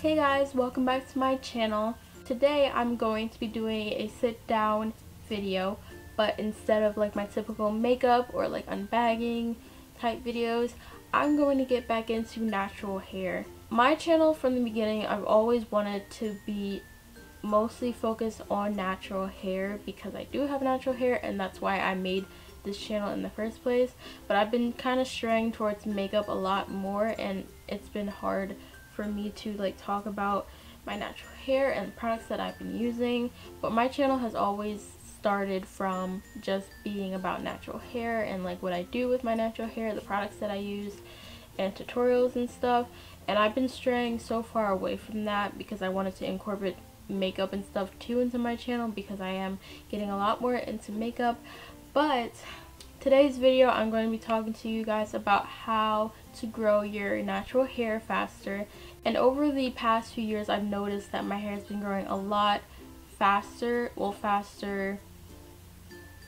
Hey guys, welcome back to my channel. Today I'm going to be doing a sit down video, but instead of like my typical makeup or like unbagging type videos, I'm going to get back into natural hair. My channel from the beginning, I've always wanted to be mostly focused on natural hair because I do have natural hair and that's why I made this channel in the first place, but I've been kind of straying towards makeup a lot more and it's been hard for me to like talk about my natural hair and products that I've been using. But my channel has always started from just being about natural hair and like what I do with my natural hair, the products that I use, and tutorials and stuff. And I've been straying so far away from that because I wanted to incorporate makeup and stuff too into my channel because I am getting a lot more into makeup. But today's video I'm going to be talking to you guys about how to grow your natural hair faster. And over the past few years I've noticed that my hair has been growing a lot faster, well, faster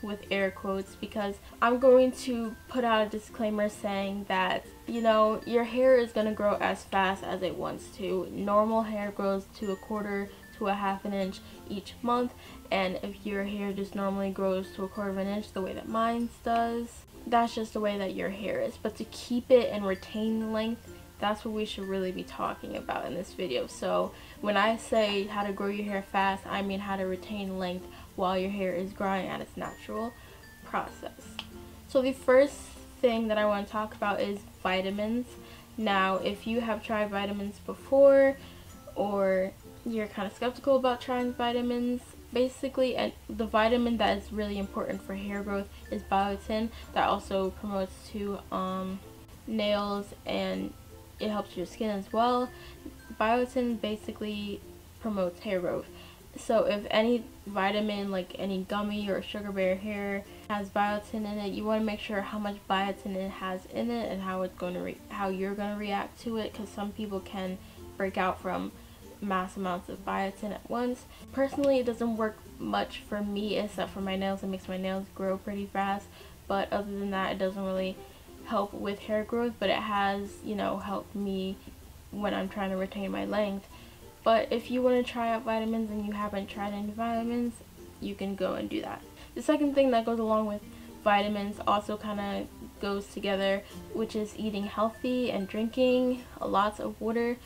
with air quotes, because I'm going to put out a disclaimer saying that, you know, your hair is going to grow as fast as it wants to. Normal hair grows to a quarter to a half an inch each month, and if your hair just normally grows to a quarter of an inch the way that mine does, that's just the way that your hair is. But to keep it and retain length, that's what we should really be talking about in this video. So when I say how to grow your hair fast, I mean how to retain length while your hair is growing at its natural process. So the first thing that I want to talk about is vitamins. Now, if you have tried vitamins before or you're kind of skeptical about trying vitamins, basically, and the vitamin that is really important for hair growth is biotin. That also promotes to nails and it helps your skin as well. Biotin basically promotes hair growth. So if any vitamin, like any gummy or sugar bear hair, has biotin in it, you want to make sure how much biotin it has in it and how it's going to how you're going to react to it, because some people can break out from mass amounts of biotin at once. Personally, it doesn't work much for me except for my nails. It makes my nails grow pretty fast, but other than that, it doesn't really help with hair growth, but it has, you know, helped me when I'm trying to retain my length. But if you want to try out vitamins and you haven't tried any vitamins, you can go and do that. The second thing that goes along with vitamins also kind of goes together, which is eating healthy and drinking lots of water.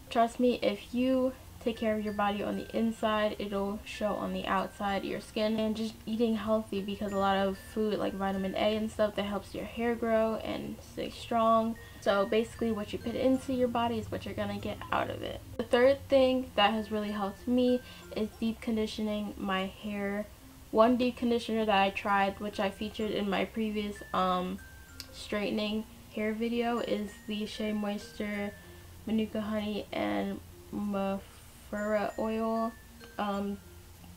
Trust me, if you take care of your body on the inside, it'll show on the outside, your skin. And just eating healthy, because a lot of food like vitamin A and stuff that helps your hair grow and stay strong. So basically what you put into your body is what you're gonna get out of it. The third thing that has really helped me is deep conditioning my hair. One deep conditioner that I tried, which I featured in my previous straightening hair video, is the Shea Moisture Manuka Honey and Mafura Oil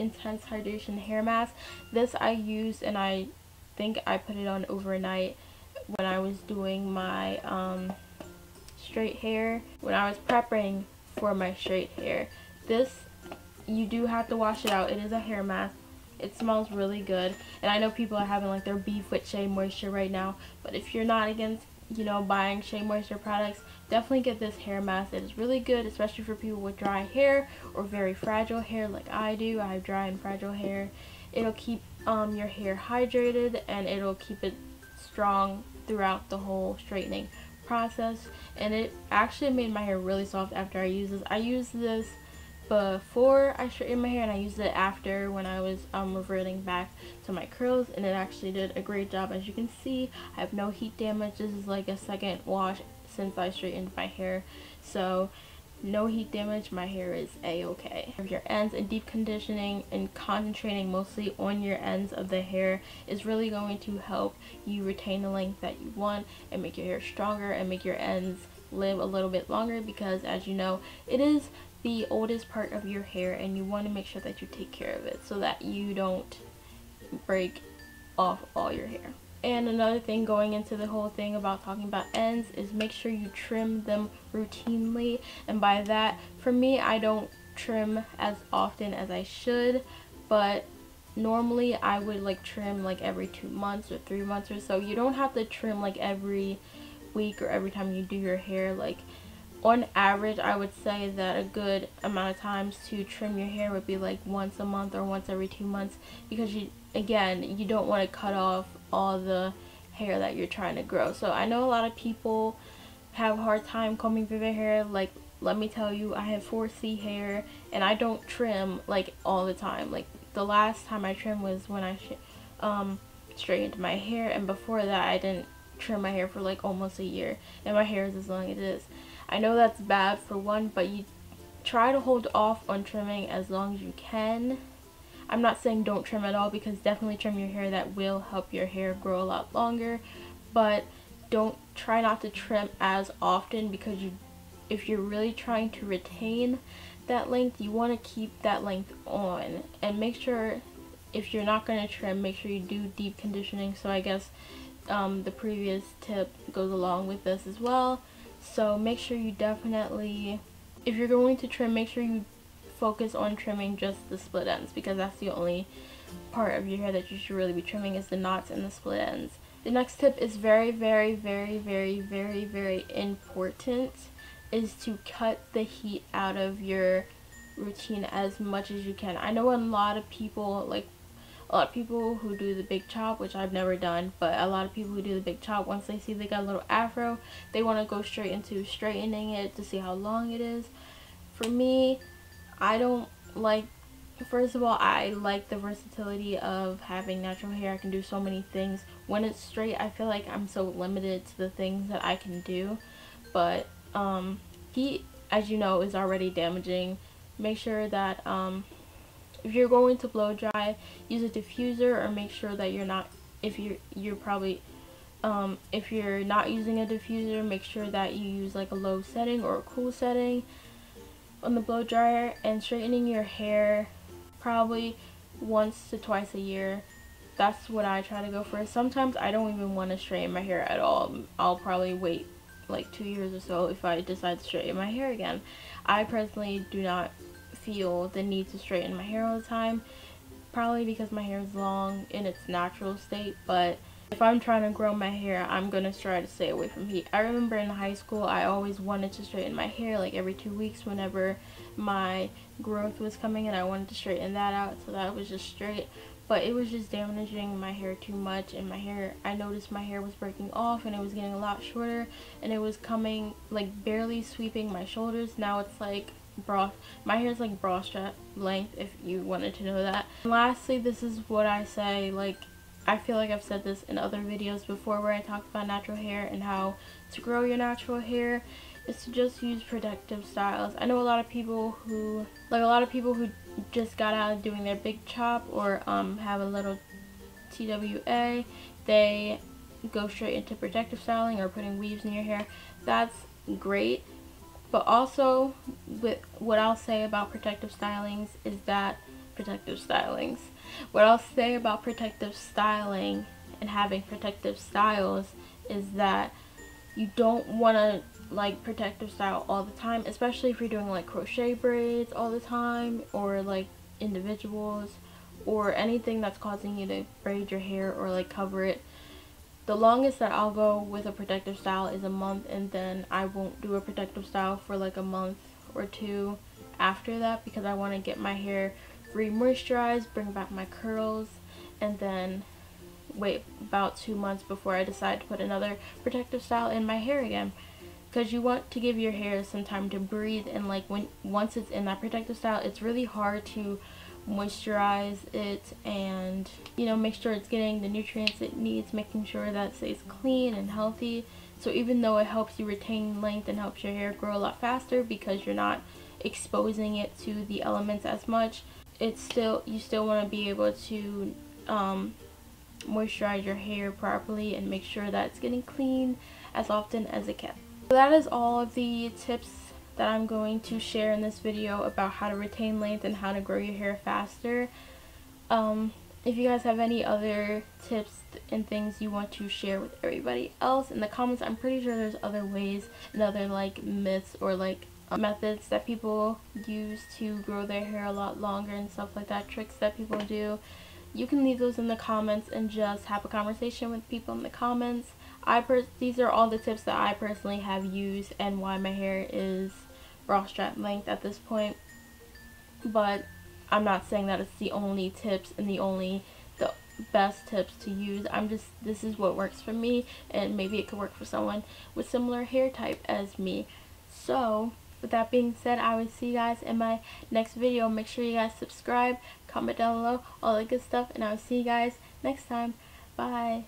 Intense Hydration Hair Mask. This I used, and I think I put it on overnight when I was doing my straight hair, when I was prepping for my straight hair. This, you do have to wash it out. It is a hair mask. It smells really good, and I know people are having like their beef with Shea Moisture right now, but if you're not against, you know, buying Shea Moisture products, definitely get this hair mask. It is really good, especially for people with dry hair or very fragile hair like I do. I have dry and fragile hair. It'll keep your hair hydrated and it'll keep it strong throughout the whole straightening process. And it actually made my hair really soft after I used this. I used this before I straightened my hair and I used it after when I was reverting back to my curls, and it actually did a great job. As you can see, I have no heat damage. This is like a second wash since I straightened my hair, so no heat damage. My hair is a-okay. Your ends, and deep conditioning and concentrating mostly on your ends of the hair is really going to help you retain the length that you want and make your hair stronger and make your ends live a little bit longer, because as you know, it is the oldest part of your hair and you want to make sure that you take care of it so that you don't break off all your hair. And another thing going into the whole thing about talking about ends is make sure you trim them routinely. And by that, for me, I don't trim as often as I should, but normally I would like trim like every 2 months or 3 months or so. You don't have to trim like every week or every time you do your hair. Like on average, I would say that a good amount of times to trim your hair would be like once a month or once every 2 months, because you don't want to cut off all the hair that you're trying to grow. So I know a lot of people have a hard time combing through their hair. Like, let me tell you, I have 4C hair and I don't trim like all the time. Like, the last time I trimmed was when I straightened my hair, and before that I didn't trim my hair for like almost a year, and my hair is as long as it is. I know that's bad for one, but you try to hold off on trimming as long as you can. I'm not saying don't trim at all, because definitely trim your hair. That will help your hair grow a lot longer, but try not to trim as often, because if you're really trying to retain that length, you want to keep that length on. And make sure, if you're not going to trim, make sure you do deep conditioning. So I guess the previous tip goes along with this as well. So make sure you definitely, if you're going to trim, make sure you focus on trimming just the split ends, because that's the only part of your hair that you should really be trimming, is the knots and the split ends. The next tip is very, very, very, very, very, very important, is to cut the heat out of your routine as much as you can. I know a lot of people who do the big chop, which I've never done, but a lot of people who do the big chop, once they see they got a little afro, they want to go straight into straightening it to see how long it is. For me, I don't like, first of all, I like the versatility of having natural hair. I can do so many things. When it's straight, I feel like I'm so limited to the things that I can do. But heat, as you know, is already damaging. Make sure that if you're going to blow dry, use a diffuser, or make sure that you're not, if you're not using a diffuser, make sure that you use like a low setting or a cool setting on the blow dryer. And straightening your hair probably once to twice a year. That's what I try to go for. Sometimes I don't even want to straighten my hair at all. I'll probably wait like 2 years or so if I decide to straighten my hair again. I personally do not feel the need to straighten my hair all the time, probably because my hair is long in its natural state. But if I'm trying to grow my hair, I'm gonna try to stay away from heat. I remember in high school, I always wanted to straighten my hair like every 2 weeks whenever my growth was coming, and I wanted to straighten that out so that it was just straight. But it was just damaging my hair too much, and I noticed my hair was breaking off, and it was getting a lot shorter, and it was coming like barely sweeping my shoulders. Now it's like my hair is like bra strap length, if you wanted to know that. And lastly, this is what I say, like, I feel like I've said this in other videos before where I talked about natural hair and how to grow your natural hair, is to just use protective styles. I know a lot of people who just got out of doing their big chop, or have a little TWA, they go straight into protective styling or putting weaves in your hair. That's great. But also, with what I'll say about protective stylings is that what I'll say about protective styling and having protective styles is that you don't want to like protective style all the time, especially if you're doing like crochet braids all the time, or like individuals, or anything that's causing you to braid your hair or like cover it. The longest that I'll go with a protective style is a month, and then I won't do a protective style for like a month or two after that, because I want to get my hair re-moisturized, bring back my curls, and then wait about 2 months before I decide to put another protective style in my hair again. Because you want to give your hair some time to breathe, and like once it's in that protective style, it's really hard to moisturize it and, you know, make sure it's getting the nutrients it needs, making sure that it stays clean and healthy. So even though it helps you retain length and helps your hair grow a lot faster because you're not exposing it to the elements as much, you still want to be able to moisturize your hair properly and make sure that it's getting clean as often as it can. So that is all of the tips that I'm going to share in this video about how to retain length and how to grow your hair faster. If you guys have any other tips and things you want to share with everybody else in the comments, I'm pretty sure there's other ways and other like myths or like methods that people use to grow their hair a lot longer and stuff like that, tricks that people do. You can leave those in the comments and just have a conversation with people in the comments. these are all the tips that I personally have used and why my hair is bra strap length at this point. But I'm not saying that it's the only tips and the best tips to use. This is what works for me, and maybe it could work for someone with similar hair type as me. So with that being said, I will see you guys in my next video. Make sure you guys subscribe, comment down below, all that good stuff, and I will see you guys next time. Bye.